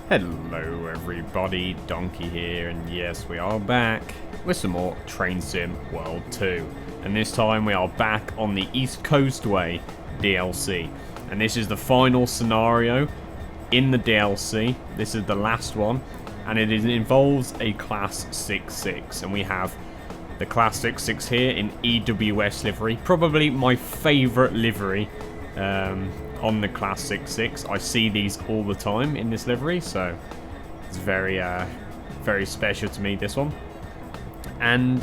Hello everybody, Donkey here, and yes, we are back with some more Train Sim World 2. And this time we are back on the East Coastway DLC. And this is the final scenario in the DLC. This is the last one, and involves a Class 6-6. And we have the Class 6-6 here in EWS livery. Probably my favourite livery on the Class 6-6. I see these all the time in this livery, so it's very special to me, this one. And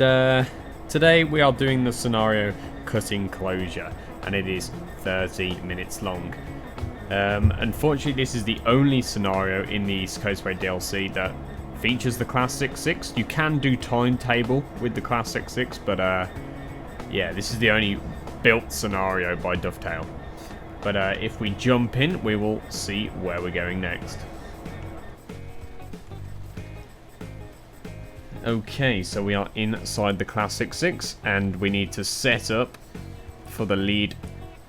today we are doing the scenario cutting closure, and it is 30 minutes long. Unfortunately, this is the only scenario in the East Coastway DLC that features the Class 6-6. You can do timetable with the Class 6-6, but yeah, this is the only built scenario by Dovetail. But if we jump in, we will see where we're going next. Okay, so we are inside the Class 6-6, and we need to set up for the lead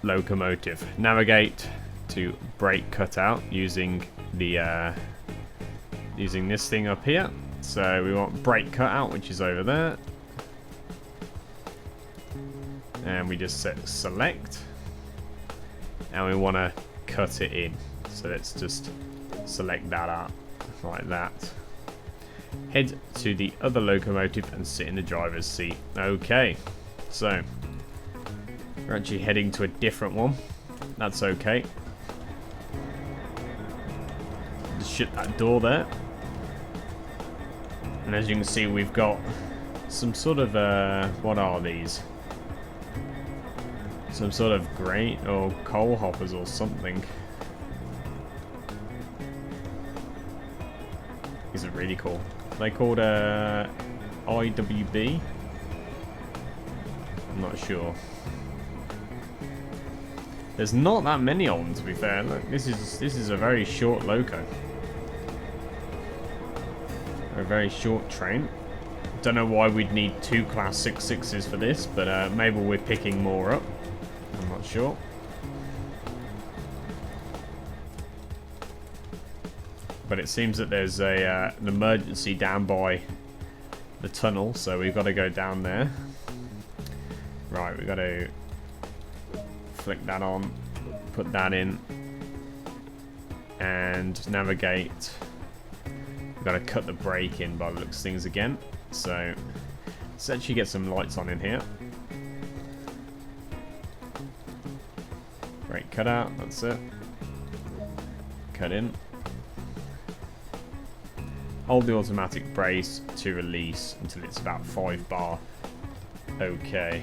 locomotive. Navigate to brake cutout using the using this thing up here. So we want brake cutout, which is over there, and we just select. And we want to cut it in. So let's just select that out like that. Head to the other locomotive and sit in the driver's seat. Okay, so we're actually heading to a different one. That's okay. Just shut that door there. And as you can see, we've got some sort of what are these? Some sort of grain or coal hoppers or something. These are really cool. They called IWB. I'm not sure. There's not that many of them, to be fair. Look, this is a very short loco. A very short train. Don't know why we'd need two Class 6-6s for this, but maybe we're picking more up. I'm not sure. But it seems that there's an emergency down by the tunnel, so we've got to go down there. Right, we've got to flick that on, put that in, and navigate. We've got to cut the brake in by the looks of things again. So let's actually get some lights on in here. Brake cut out, that's it. Cut in. Hold the automatic brace to release until it's about 5 bar. Okay.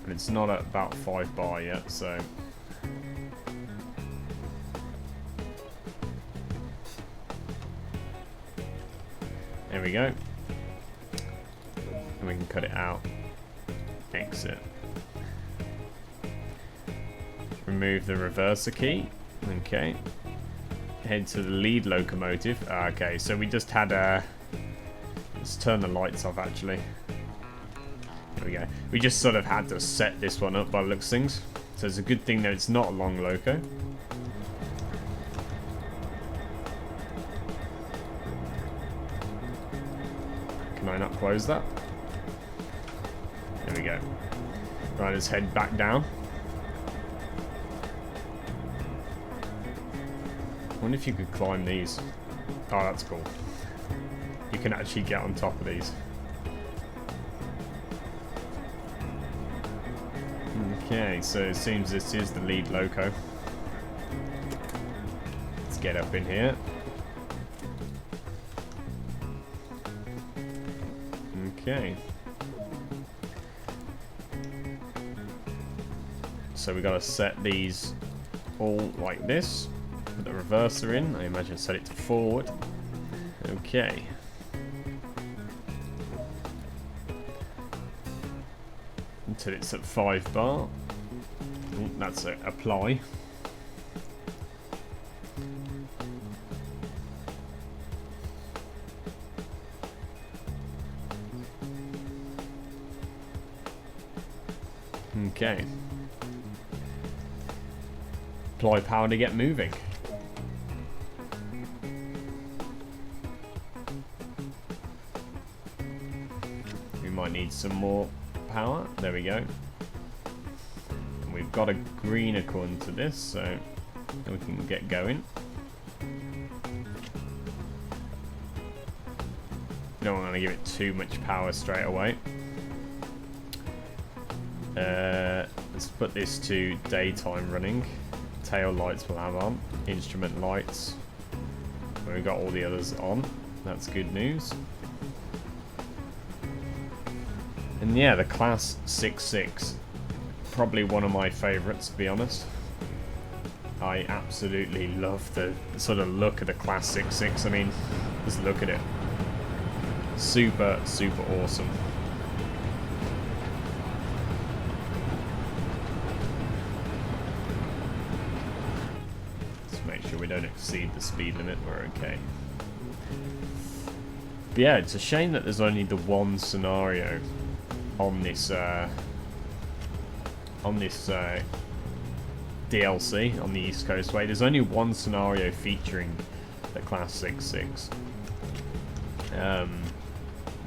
And it's not at about 5 bar yet, so. There we go. And we can cut it out. Exit. Remove the reverser key. Okay. Head to the lead locomotive. Okay, so we just had a... Let's turn the lights off, actually. There we go. We just sort of had to set this one up by the looks of things. So it's a good thing that it's not a long loco. Can I not close that? There we go. Right, let's head back down. I wonder if you could climb these. Oh, that's cool. You can actually get on top of these. Okay, so it seems this is the lead loco. Let's get up in here. Okay. So we got to set these all like this. Put the reverser in. I imagine set it to forward. Okay. Until it's at 5 bar. Ooh, that's it. Apply. Okay. apply power to get moving. We might need some more power. There we go. And we've got a green according to this, so we can get going. Don't want to give it too much power straight away. Let's put this to daytime running. Tail lights will have on. Instrument lights. We've got all the others on. That's good news. And yeah, the Class 6.6. Probably one of my favourites, to be honest. I absolutely love the sort of look of the Class 6.6. I mean, just look at it. Super, super awesome. Let's make sure we don't exceed the speed limit. We're okay. But yeah, it's a shame that there's only the one scenario on this DLC on the East Coastway. There's only one scenario featuring the Class 6.6.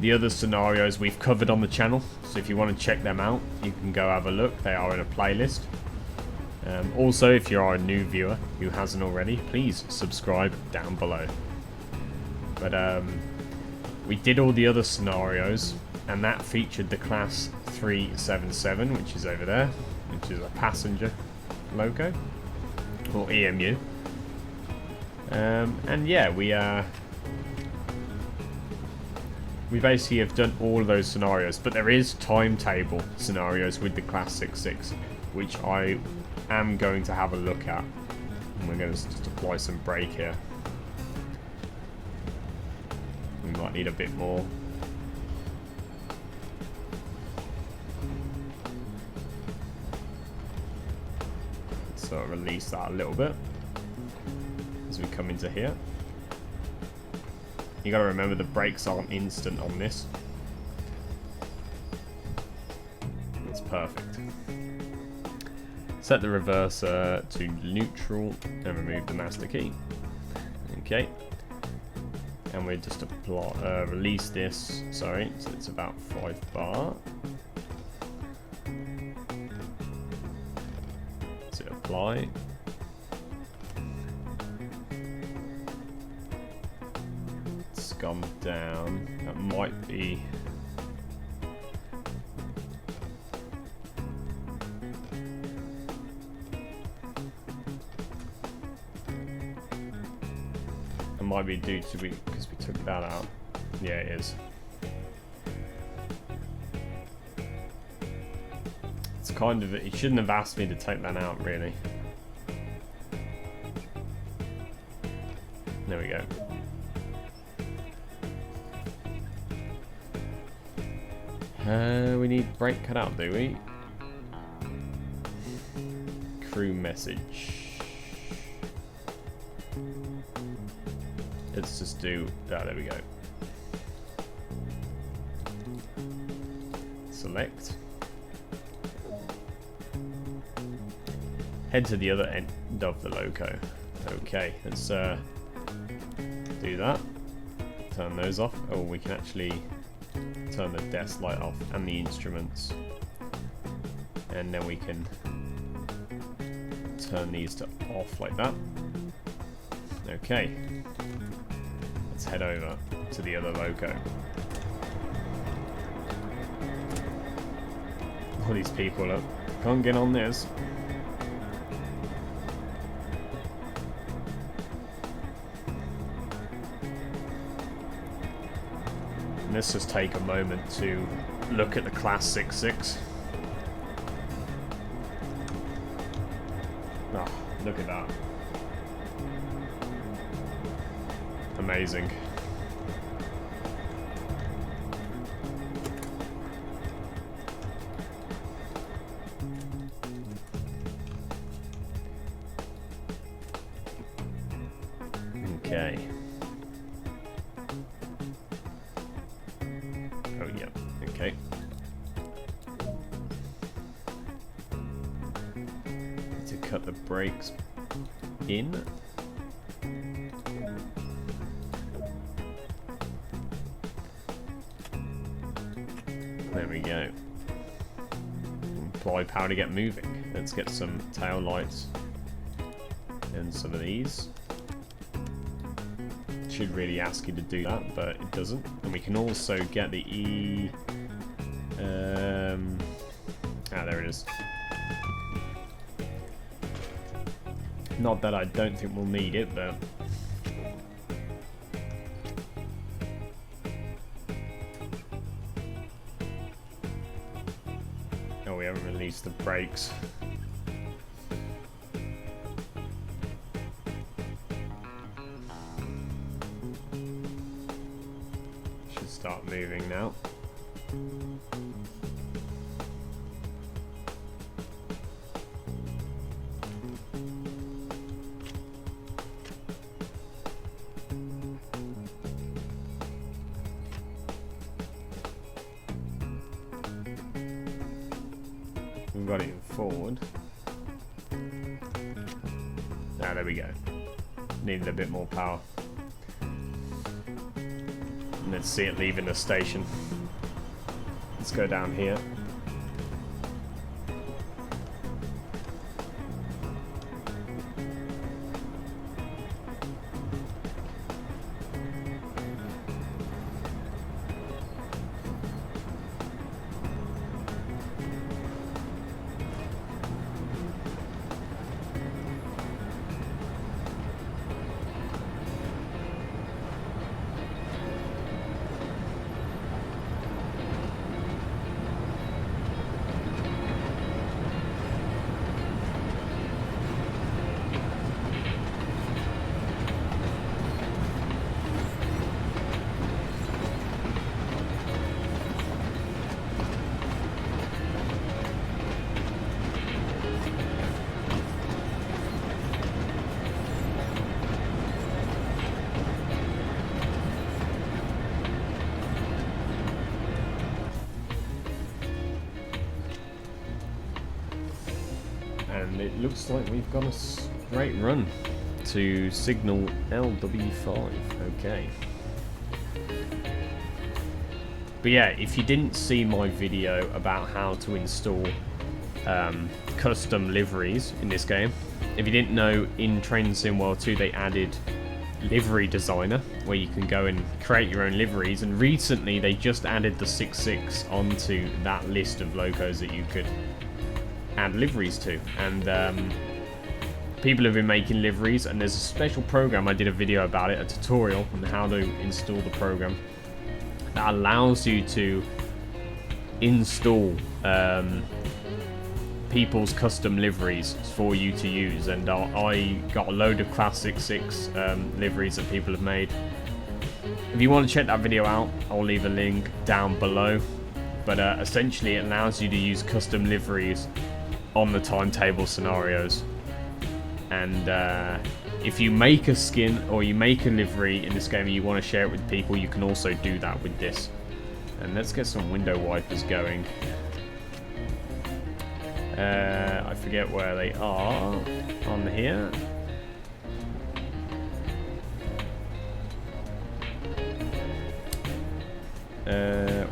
The other scenarios we've covered on the channel, so if you want to check them out, you can go have a look. They are in a playlist. Also, if you are a new viewer who hasn't already, please subscribe down below. But we did all the other scenarios, and that featured the Class 377, which is over there, which is a passenger loco, or EMU. And yeah, we basically have done all of those scenarios, but there is timetable scenarios with the Class 6.6, which I am going to have a look at. And we're going to just apply some brake here. We might need a bit more. So I'll release that a little bit as we come into here. You gotta remember the brakes aren't instant on this. It's perfect. Set the reverser to neutral and remove the master key. Okay. And we just apply, release this. Sorry, so it's about 5 bar. So apply. Gone down. That might be due to because we took that out. Yeah, it is. It's kind of, it shouldn't have asked me to take that out, really. There we go. We need brake cut out, do we? Crew message. Let's just do that. There we go. Select. Head to the other end of the loco. Okay, let's do that. Turn those off. Oh, we can actually turn the desk light off and the instruments, and then we can turn these to off like that. Okay, let's head over to the other loco. All these people up, can't get on this. Let's just take a moment to look at the Class 6.6. Oh, look at that. Amazing. Okay. Oh, yeah. Okay. Need to cut the brakes in. There we go. Apply power to get moving. Let's get some tail lights and some of these. Should really ask you to do that, but it doesn't. And we can also get the E. There it is. Not that I don't think we'll need it, but oh, we haven't released the brakes. Should start moving now. We've got it in forward. Ah, there we go. Needed a bit more power. And let's see it leaving the station. Let's go down here. And it looks like we've got a straight run to signal LW5. Okay. But yeah, if you didn't see my video about how to install custom liveries in this game, if you didn't know, in Train Sim World 2 they added livery designer where you can go and create your own liveries, and recently they just added the 6.6 onto that list of locos that you could add liveries to. And people have been making liveries, and there's a special program, I did a video about it, a tutorial on how to install the program that allows you to install people's custom liveries for you to use. And I got a load of Class 6.6 liveries that people have made. If you want to check that video out, I'll leave a link down below. But essentially it allows you to use custom liveries on the timetable scenarios. And if you make a skin or you make a livery in this game and you want to share it with people, you can also do that with this. And let's get some window wipers going. I forget where they are on here.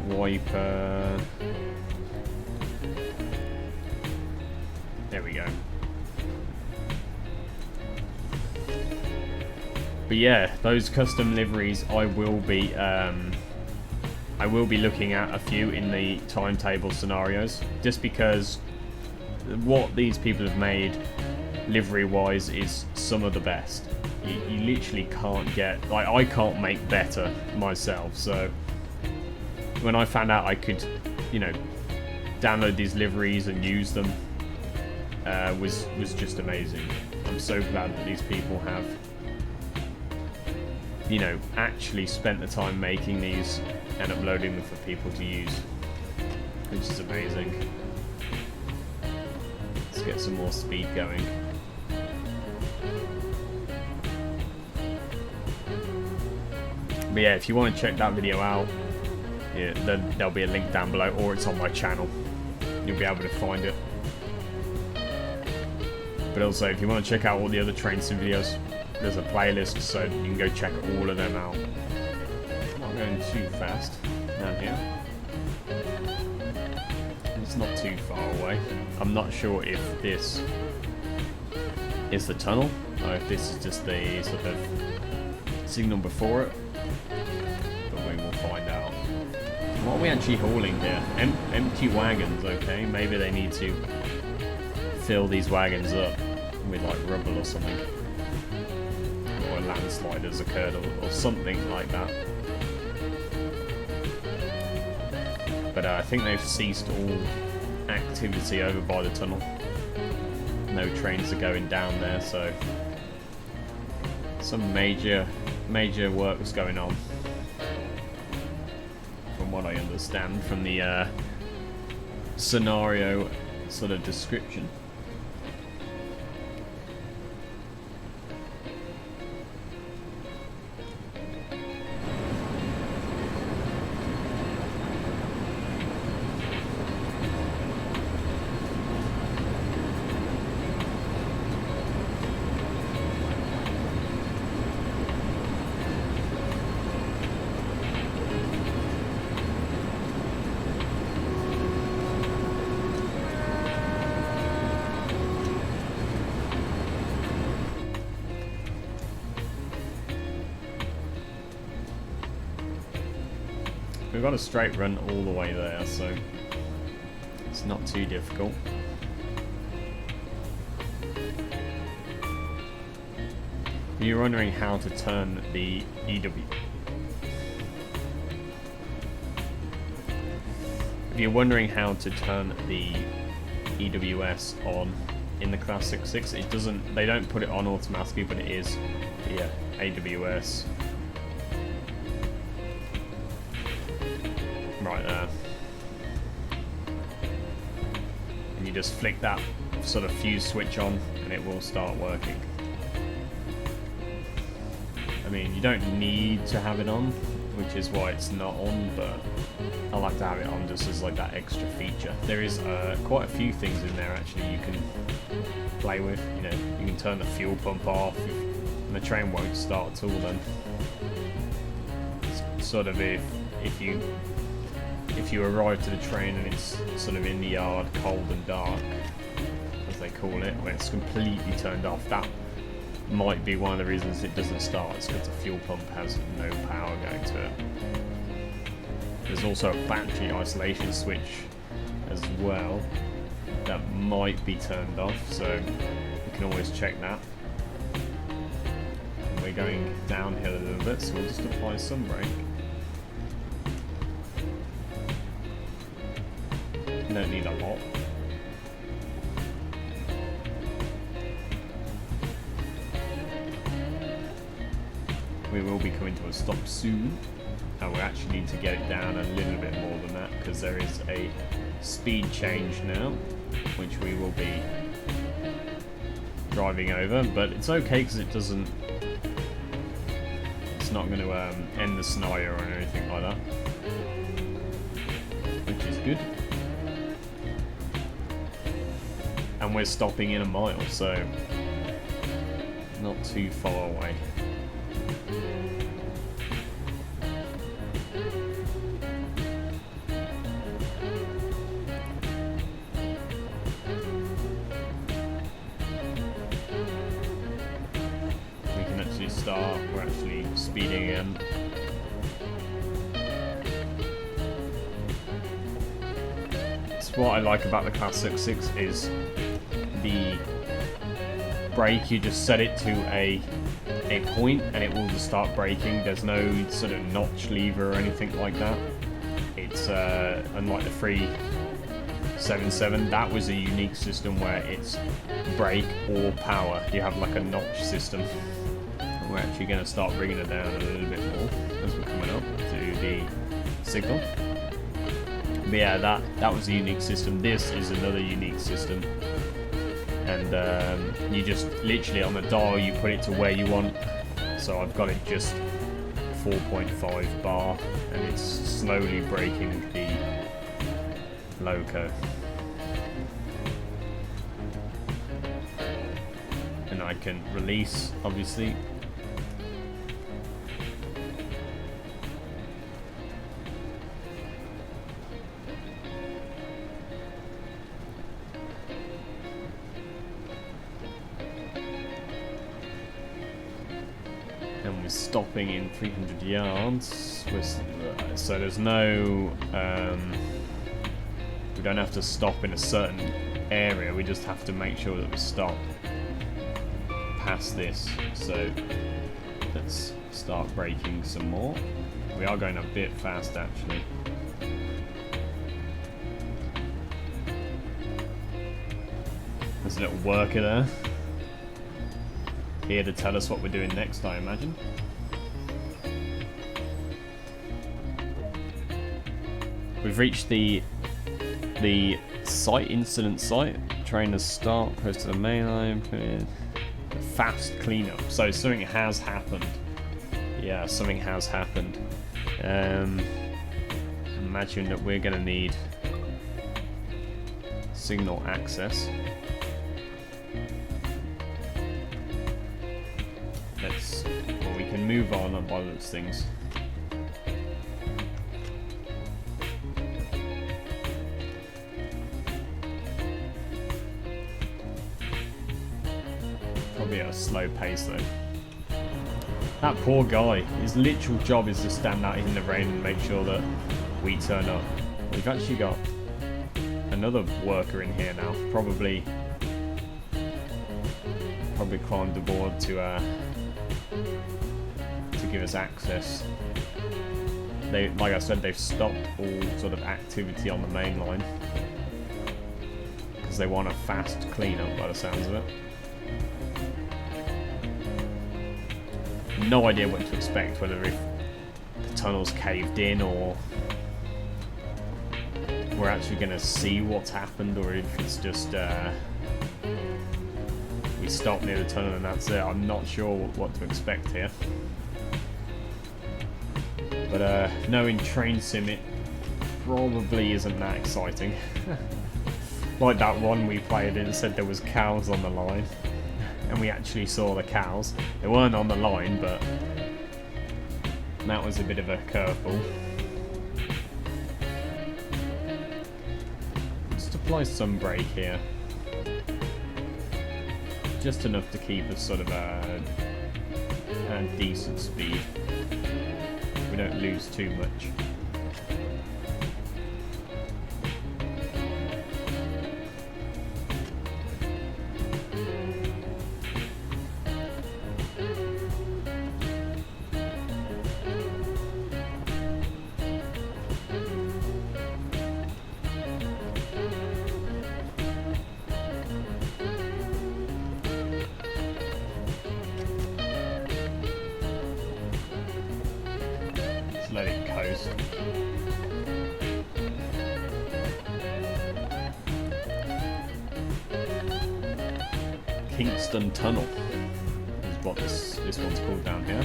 Wiper. There we go. But yeah, those custom liveries, I will be looking at a few in the timetable scenarios, just because what these people have made livery wise is some of the best. You literally can't get, like, I can't make better myself. So when I found out I could, you know, download these liveries and use them, was just amazing. I'm so glad that these people have, you know, actually spent the time making these and uploading them for people to use, which is amazing. Let's get some more speed going. But yeah, if you want to check that video out, yeah, then there'll be a link down below, or it's on my channel. You'll be able to find it. But also, if you want to check out all the other train sim videos, there's a playlist, so you can go check all of them out. I'm not going too fast down here. It's not too far away. I'm not sure if this is the tunnel, or if this is just the sort of signal before it. But we will find out. What are we actually hauling here? Empty wagons, okay. Maybe they need to fill these wagons up with like rubble or something. Or a landslide has occurred or something like that. But I think they've ceased all activity over by the tunnel. No trains are going down there, so some major work was going on. From what I understand from the scenario sort of description. We've got a straight run all the way there, so it's not too difficult. If you're wondering how to turn the If you're wondering how to turn the EWS on in the Classic 6, it doesn't. They don't put it on automatically, but it is the AWS. Right there. And you just flick that sort of fuse switch on and it will start working. I mean, you don't need to have it on, which is why it's not on, but I like to have it on just as like that extra feature. There is quite a few things in there actually you can play with. You know, you can turn the fuel pump off and the train won't start at all then. It's sort of if you arrive to the train and it's sort of in the yard, cold and dark, as they call it, when it's completely turned off, that might be one of the reasons it doesn't start. It's because the fuel pump has no power going to it. There's also a battery isolation switch as well that might be turned off, so you can always check that. And we're going downhill a little bit, so we'll just apply some brake. Don't need a lot. We will be coming to a stop soon, and we actually need to get it down a little bit more than that because there is a speed change now, which we will be driving over. But it's okay because it doesn't. It's not going to end the scenario or anything like that, which is good. And we're stopping in a mile, so not too far away. We can actually start, we're actually speeding in. That's what I like about the Classic 6 is the brake, you just set it to a point and it will just start braking. There's no sort of notch lever or anything like that. It's unlike the 377, that was a unique system where it's brake or power. You have like a notch system. We're actually going to start bringing it down a little bit more as we're coming up to the signal. But yeah, that was a unique system. This is another unique system. And you just literally on the dial you put it to where you want. So I've got it just 4.5 bar and it's slowly braking the loco. And I can release, obviously. And we're stopping in 300 yards. So there's no... we don't have to stop in a certain area, we just have to make sure that we stop past this. So let's start braking some more. We are going a bit fast actually. There's a little worker there, here to tell us what we're doing next, I imagine. We've reached the site, incident site. Trainers start close to the main line. Fast cleanup. So something has happened. Yeah, something has happened. Imagine that we're going to need signal access. Well, we can move on by those things. Probably at a slow pace though. That poor guy, his literal job is to stand out in the rain and make sure that we turn up. We've actually got another worker in here now. Probably climbed aboard to give us access. Like I said, they've stopped all sort of activity on the main line because they want a fast cleanup by the sounds of it. No idea what to expect, whether if the tunnel's caved in or we're actually going to see what's happened, or if it's just we stop near the tunnel and that's it. I'm not sure what to expect here. But knowing train sim, it probably isn't that exciting. Like that one we played, it said there was cows on the line. And we actually saw the cows. They weren't on the line, but that was a bit of a curveball. Just apply some brake here. Just enough to keep us sort of a decent speed. We don't lose too much. Let it coast. Kingston Tunnel is what this one's called down here.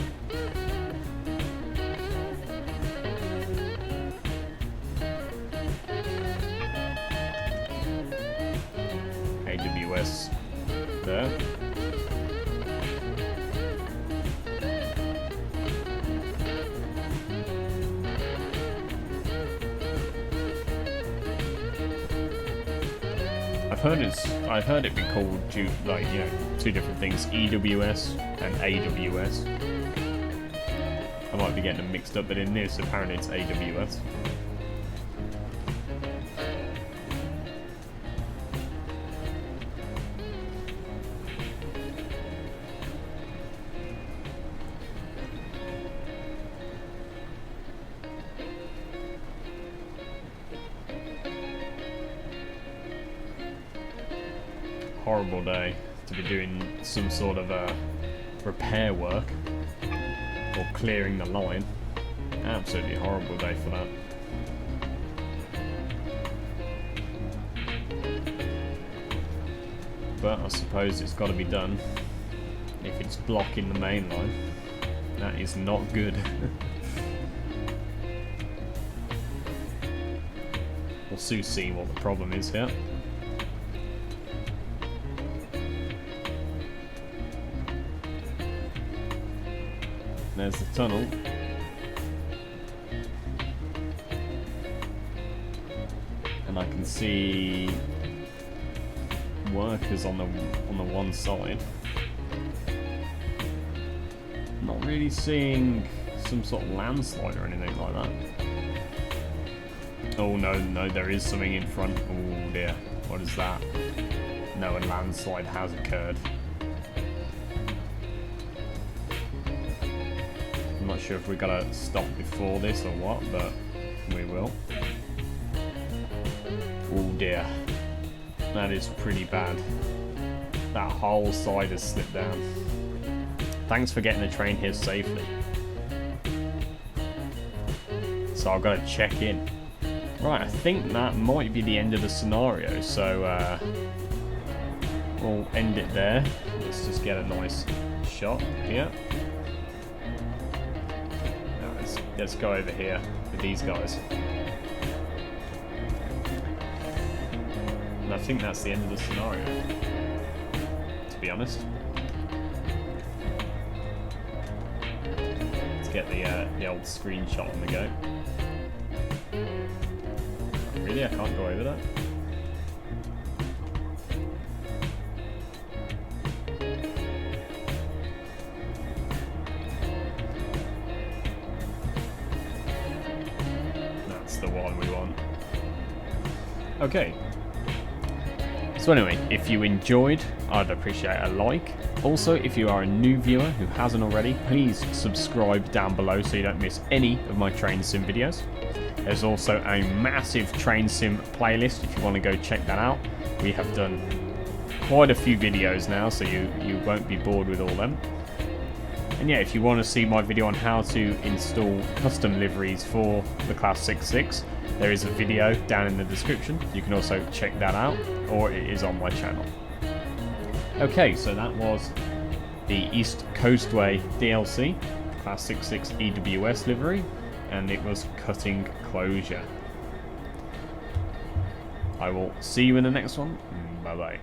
AWS there. I've heard it be called two different things, EWS and AWS. I might be getting them mixed up, but in this apparently it's AWS. Horrible day to be doing some sort of repair work or clearing the line. Absolutely horrible day for that. But I suppose it's got to be done if it's blocking the main line. That is not good. We'll soon see what the problem is here. There's the tunnel. And I can see workers on the one side. Not really seeing some sort of landslide or anything like that. Oh no, there is something in front. Oh dear, what is that? No, a landslide has occurred. I'm not sure if we gotta stop before this or what, but we will. Oh dear, that is pretty bad. That whole side has slipped down. Thanks for getting the train here safely. So I've got to check in. Right, I think that might be the end of the scenario, so we'll end it there. Let's just get a nice shot here. Now let's go over here with these guys. And I think that's the end of the scenario, to be honest. Let's get the old screenshot on the go. Really? I can't go over that? That's the one we want. Okay. So anyway, if you enjoyed, I'd appreciate a like. Also, if you are a new viewer who hasn't already, please subscribe down below so you don't miss any of my train sim videos. There's also a massive train sim playlist if you want to go check that out. We have done quite a few videos now, so you won't be bored with all them. And yeah, if you want to see my video on how to install custom liveries for the Class 66, there is a video down in the description. You can also check that out, or it is on my channel. Okay, so that was the East Coastway DLC, Class 66 EWS livery, and it was cutting closure. I will see you in the next one. Bye bye.